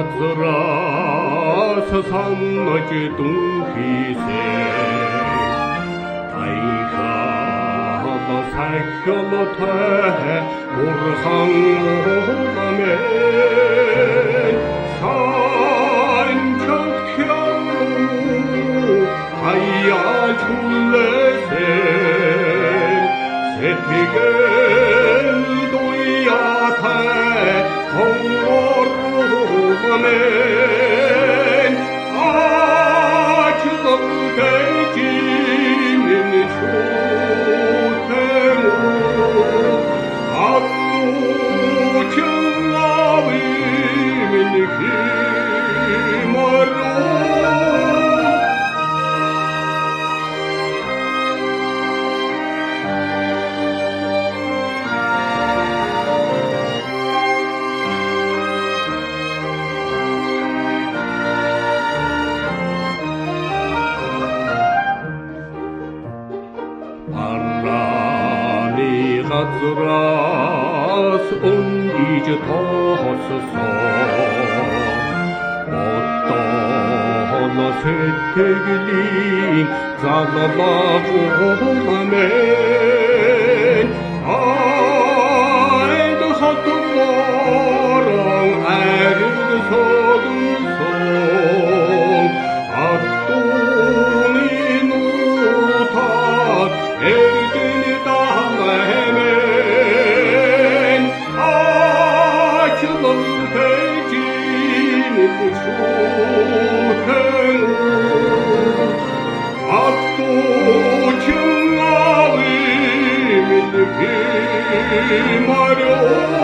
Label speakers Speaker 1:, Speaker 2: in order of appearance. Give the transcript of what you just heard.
Speaker 1: газраас санаж дүнхийсэн тайхал сахилтай бурхан амэн санчагтяу хаяж хүлээсэн сэтгэл дуяатай Amen. Açlık geçimin şutemu Attu çılavimin himaru газраас өнгиж тооссон Отол сэтгэлийн заллаагуумэн Айд хотворон айд содсон Аттуны нутат эрдэн дамэмэн Açlık geçimin şutemu Attu çılavimin himaru